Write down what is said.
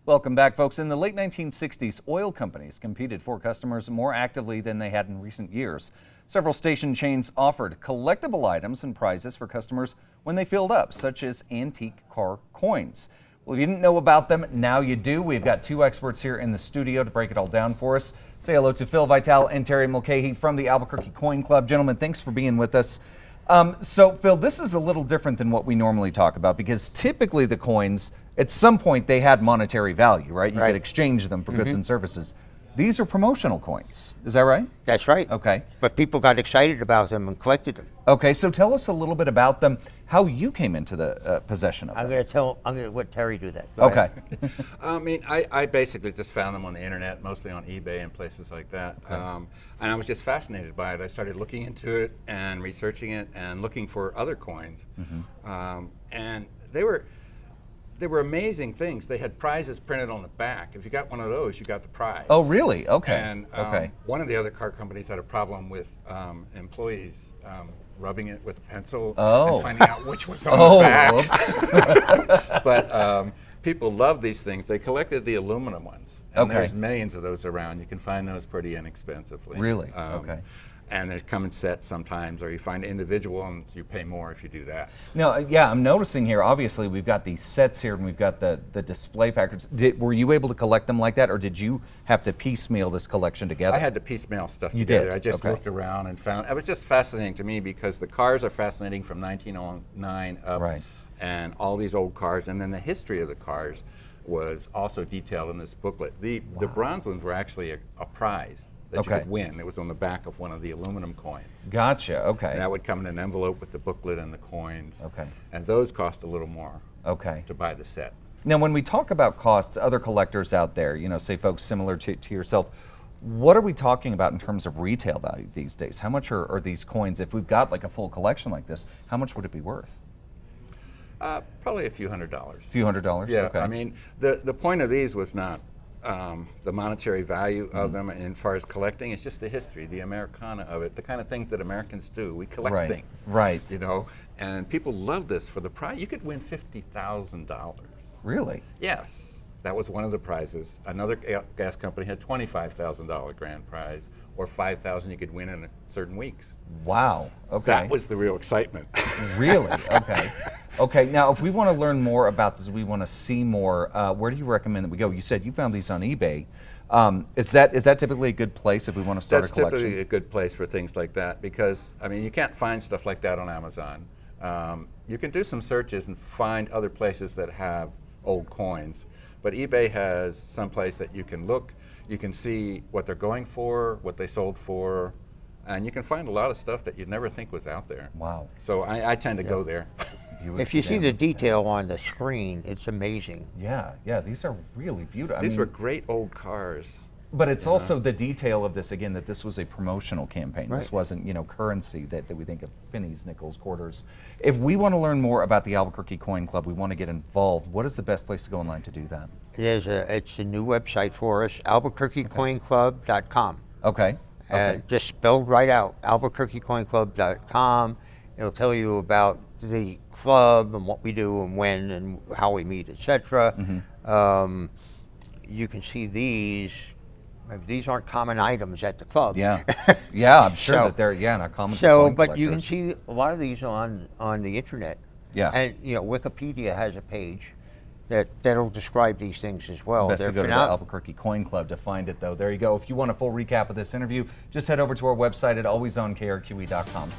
Welcome back, folks. In the late 1960s, oil companies competed for customers more actively than they had in recent years. Several station chains offered collectible items and prizes for customers when they filled up, such as antique car coins. Well, if you didn't know about them, now you do. We've got two experts here in the studio to break it all down for us. Say hello to Phil Vitale and Terry Mulcahy from the Albuquerque Coin Club. Gentlemen, thanks for being with us. So, Phil, this is a little different than what we normally talk about because typically the coins, at some point, they had monetary value, right? You could exchange them for goods and services. These are promotional coins. Is that right? That's right. Okay. But people got excited about them and collected them. Okay, so tell us a little bit about them, how you came into the possession of them. I'm going to let Terry do that. Go ahead. I basically just found them on the internet, mostly on eBay and places like that. Okay. And I was just fascinated by it. I started looking into it and researching it and looking for other coins. And they were amazing things. They had prizes printed on the back. If you got one of those, you got the prize. Oh, really? Okay. And one of the other car companies had a problem with employees rubbing it with a pencil and finding out which was on the back. But people love these things. They collected the aluminum ones. And there's millions of those around. You can find those pretty inexpensively. Really? Okay. And they come in sets sometimes, or you find individual and you pay more if you do that. Now, yeah, I'm noticing here, obviously, we've got these sets here and we've got the display package. Were you able to collect them like that, or did you have to piecemeal this collection together? I had to piecemeal stuff You together. did? I just looked around and found, it was just fascinating to me because the cars are fascinating from 1909 up, and all these old cars, and then the history of the cars was also detailed in this booklet. The bronze ones were actually a prize that you could win. It was on the back of one of the aluminum coins. Gotcha, okay. And that would come in an envelope with the booklet and the coins. Okay. And those cost a little more to buy the set. Now, when we talk about costs, other collectors out there, you know, say folks similar to yourself, what are we talking about in terms of retail value these days? How much are these coins, if we've got like a full collection like this, how much would it be worth? Probably a few $100s. A few $100s? Yeah, okay. I mean, the point of these was not the monetary value of them and as far as collecting, it's just the history, the Americana of it, the kind of things that Americans do. We collect things. Right. You know, and people love this for the prize. You could win $50,000. Really? Yes. That was one of the prizes. Another gas company had $25,000 grand prize, or $5,000 you could win in certain weeks. Wow. Okay. That was the real excitement. Really? Okay. Okay. Now, if we want to learn more about this, we want to see more. Where do you recommend that we go? You said you found these on eBay. Is that typically a good place if we want to start a collection? That's typically a good place for things like that because I mean you can't find stuff like that on Amazon. You can do some searches and find other places that have old coins. But eBay has some place that you can look, you can see what they're going for, what they sold for, and you can find a lot of stuff that you'd never think was out there. Wow. So I tend to go there. If you see the detail on the screen, it's amazing. Yeah, yeah, these are really beautiful. These were great old cars. But it's also the detail of this, again, that this was a promotional campaign. Right. This wasn't, you know, currency that we think of pennies, nickels, quarters. If we want to learn more about the Albuquerque Coin Club, we want to get involved, what is the best place to go online to do that? It's a new website for us, albuquerquecoinclub.com. Okay. Just spelled right out, albuquerquecoinclub.com. It'll tell you about the club and what we do and when and how we meet, etc. You can see these. These aren't common items at the club. Yeah, yeah, I'm sure that they're not common. So, but you can see a lot of these on the internet. Yeah, and you know, Wikipedia has a page that'll describe these things as well. Best to go to the Albuquerque Coin Club to find it, though. There you go. If you want a full recap of this interview, just head over to our website at alwaysonkrqe.com.